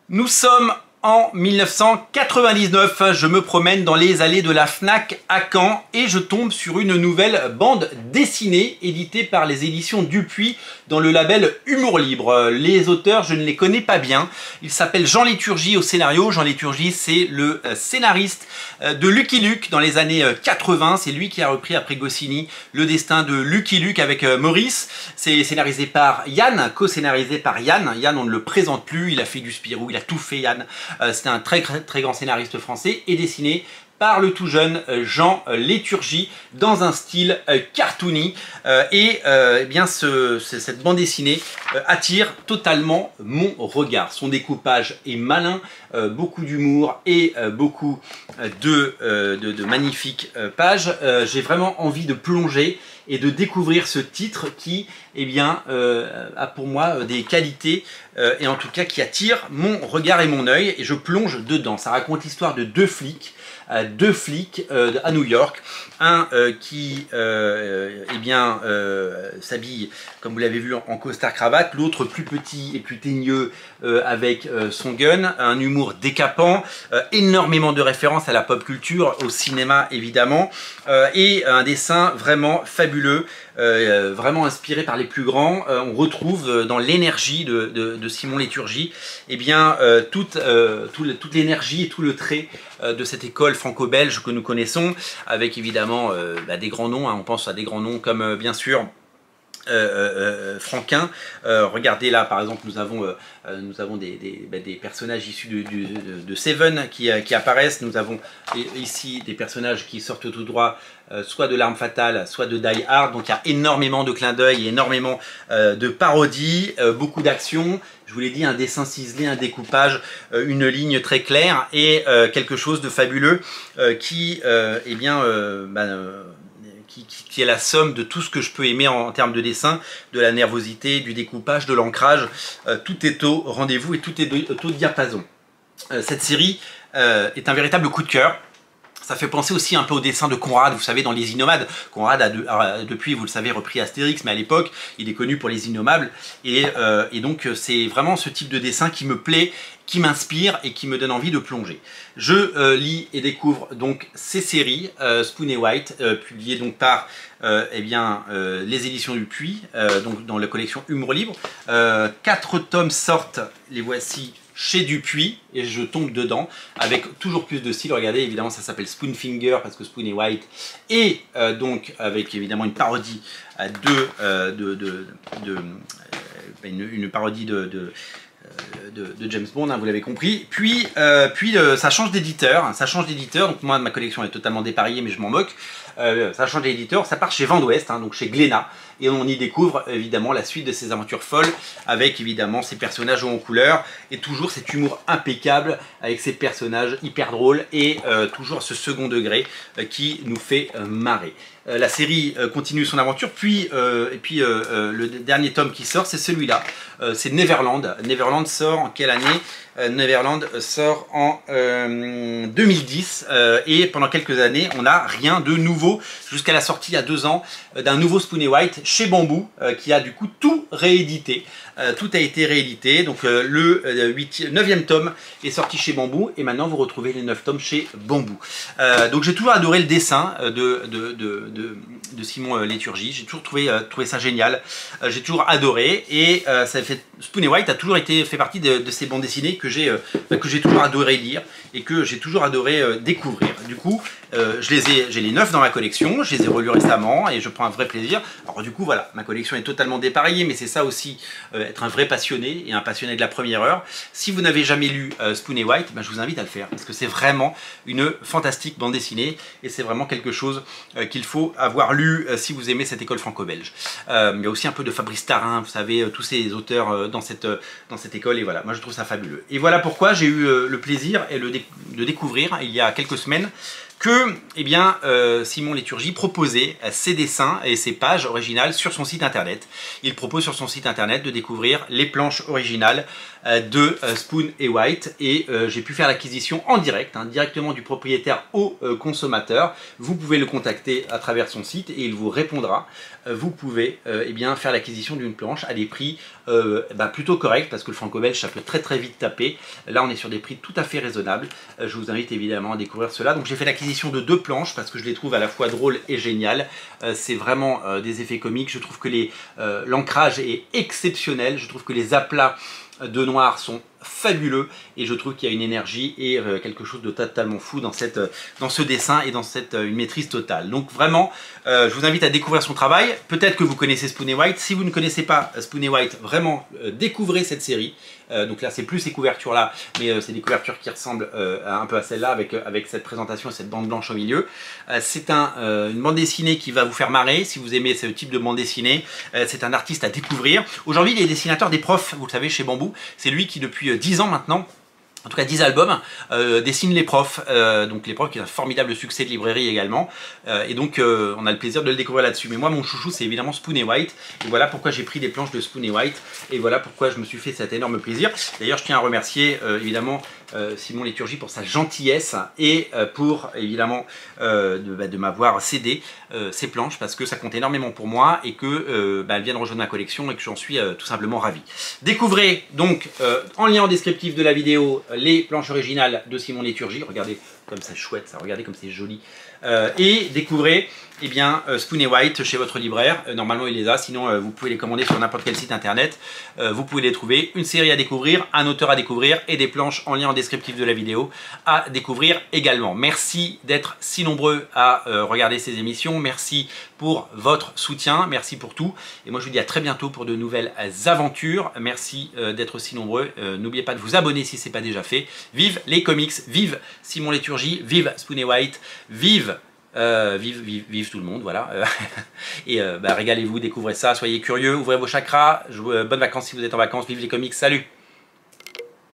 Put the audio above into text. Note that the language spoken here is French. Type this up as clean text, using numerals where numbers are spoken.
Nous sommes en 1999, je me promène dans les allées de la Fnac à Caen et je tombe sur une nouvelle bande dessinée éditée par les éditions Dupuis dans le label Humour Libre. Les auteurs, je ne les connais pas bien. Il s'appelle Jean Léturgie au scénario. Jean Léturgie, c'est le scénariste de Lucky Luke dans les années 80. C'est lui qui a repris après Goscinny le destin de Lucky Luke avec Maurice. C'est scénarisé par Yann, co-scénarisé par Yann. Yann, on ne le présente plus. Il a fait du Spirou, il a tout fait, Yann. C'était un très grand scénariste français et dessiné par le tout jeune Jean Léturgie dans un style cartoony eh bien cette bande dessinée attire totalement mon regard. Son découpage est malin, beaucoup d'humour et beaucoup de magnifiques pages. J'ai vraiment envie de plonger et de découvrir ce titre qui eh bien, a pour moi des qualités et en tout cas qui attire mon regard et mon œil et je plonge dedans. Ça raconte l'histoire de deux flics à New York, un qui eh bien s'habille comme vous l'avez vu en costard cravate, l'autre plus petit et plus teigneux avec son gun, un humour décapant, énormément de références à la pop culture, au cinéma évidemment, et un dessin vraiment fabuleux, vraiment inspiré par les plus grands. On retrouve dans l'énergie de Simon Léturgie eh bien, toute l'énergie et tout le trait de cette école franco-belge que nous connaissons, avec évidemment des grands noms, hein. On pense à des grands noms comme bien sûr Franquin. Regardez là par exemple nous avons des personnages issus de Seven qui apparaissent. Nous avons ici des personnages qui sortent tout droit soit de L'Arme Fatale, soit de Die Hard. Donc il y a énormément de clins d'œil, énormément de parodies, beaucoup d'action. Je vous l'ai dit, un dessin ciselé, un découpage, une ligne très claire et quelque chose de fabuleux qui eh bien qui est la somme de tout ce que je peux aimer en termes de dessin, de la nervosité, du découpage, de l'ancrage. Tout est au rendez-vous et tout est au diapason. Cette série est un véritable coup de cœur. Ça fait penser aussi un peu au dessin de Conrad, vous savez, dans Les Innommables. Conrad a depuis, vous le savez, repris Astérix, mais à l'époque, il est connu pour Les Innommables. Et donc, c'est vraiment ce type de dessin qui me plaît, qui m'inspire et qui me donne envie de plonger. Je lis et découvre donc ces séries, Spoon et White, publiées donc par eh bien, les éditions Dupuis, donc dans la collection Humour Libre. 4 tomes sortent, les voici chez Dupuis et je tombe dedans avec toujours plus de style. Regardez, évidemment ça s'appelle Spoonfinger parce que Spoon et White et donc avec évidemment une parodie une parodie de James Bond, hein, vous l'avez compris. Puis ça change d'éditeur, donc moi ma collection est totalement dépareillée mais je m'en moque. Ça change d'éditeur, ça part chez Vent d'Ouest, hein, donc chez Glénat, et on y découvre évidemment la suite de ces aventures folles avec évidemment ces personnages en couleur et toujours cet humour impeccable avec ces personnages hyper drôles et toujours ce second degré qui nous fait marrer. La série continue son aventure, puis le dernier tome qui sort, c'est celui-là, c'est Neverland. Neverland sort en quelle année? Neverland sort en 2010 et pendant quelques années on n'a rien de nouveau jusqu'à la sortie il y a 2 ans d'un nouveau Spoon et White chez Bambou qui a du coup tout réédité. Tout a été réédité, donc le 9e tome est sorti chez Bambou et maintenant vous retrouvez les 9 tomes chez Bambou. Donc j'ai toujours adoré le dessin de Simon Léturgie, j'ai toujours trouvé ça génial, j'ai toujours adoré et ça fait, Spoon et White a toujours fait partie de ces bandes dessinées que j'ai toujours adoré lire et que j'ai toujours adoré découvrir. Du coup, j'ai les 9 dans ma collection, je les ai relus récemment et je prends un vrai plaisir. Alors du coup voilà, ma collection est totalement dépareillée, mais c'est ça aussi, être un vrai passionné et un passionné de la première heure. Si vous n'avez jamais lu Spoon et White, ben, je vous invite à le faire parce que c'est vraiment une fantastique bande dessinée et c'est vraiment quelque chose qu'il faut avoir lu si vous aimez cette école franco-belge. Il y a aussi un peu de Fabrice Tarin, vous savez, tous ces auteurs dans cette école et voilà, moi je trouve ça fabuleux. Et voilà pourquoi j'ai eu le plaisir de découvrir il y a quelques semaines que eh bien, Simon Léturgie proposait ses dessins et ses pages originales sur son site internet. Il propose sur son site internet de découvrir les planches originales de Spoon & White et j'ai pu faire l'acquisition en direct, directement du propriétaire au consommateur. Vous pouvez le contacter à travers son site et il vous répondra. Vous pouvez eh bien, faire l'acquisition d'une planche à des prix plutôt corrects parce que le franco-belge ça peut très vite taper. Là on est sur des prix tout à fait raisonnables. Je vous invite évidemment à découvrir cela. Donc j'ai fait l'acquisition de 2 planches parce que je les trouve à la fois drôles et géniales. C'est vraiment des effets comiques. Je trouve que l'ancrage est exceptionnel. Je trouve que les aplats de noir sont fabuleux et je trouve qu'il y a une énergie et quelque chose de totalement fou dans ce dessin et dans une maîtrise totale. Donc vraiment, je vous invite à découvrir son travail. Peut-être que vous connaissez Spoon & White. Si vous ne connaissez pas Spoon & White, vraiment découvrez cette série. Donc là, c'est plus ces couvertures-là, mais c'est des couvertures qui ressemblent un peu à celle-là avec cette présentation et cette bande blanche au milieu. C'est une bande dessinée qui va vous faire marrer si vous aimez ce type de bande dessinée. C'est un artiste à découvrir. Aujourd'hui, il est dessinateur des profs, vous le savez, chez Bambou. C'est lui qui, depuis 10 ans maintenant, en tout cas 10 albums, dessine les profs, donc les profs qui ont un formidable succès de librairie également, et donc on a le plaisir de le découvrir là-dessus. Mais moi mon chouchou c'est évidemment Spoon & White, et voilà pourquoi j'ai pris des planches de Spoon & White, et voilà pourquoi je me suis fait cet énorme plaisir. D'ailleurs je tiens à remercier évidemment Simon Léturgie pour sa gentillesse et pour évidemment de m'avoir cédé ces planches parce que ça compte énormément pour moi et que elles viennent rejoindre ma collection et que j'en suis tout simplement ravi. Découvrez donc en lien en descriptif de la vidéo les planches originales de Simon Léturgie. Regardez comme c'est chouette, ça, regardez comme c'est joli. Et découvrez eh bien, Spoon & White chez votre libraire. Normalement il les a, sinon vous pouvez les commander sur n'importe quel site internet. Vous pouvez les trouver. Une série à découvrir, un auteur à découvrir et des planches en lien en descriptif de la vidéo à découvrir également. Merci d'être si nombreux à regarder ces émissions. Merci pour votre soutien, merci pour tout. Et moi je vous dis à très bientôt pour de nouvelles aventures. Merci d'être si nombreux. N'oubliez pas de vous abonner si ce n'est pas déjà fait. Vive les comics, vive Simon Léturgie, vive Spoon & White, vive vive tout le monde, voilà. Et régalez-vous, découvrez ça, soyez curieux, ouvrez vos chakras. Bonnes vacances si vous êtes en vacances, vive les comics, salut!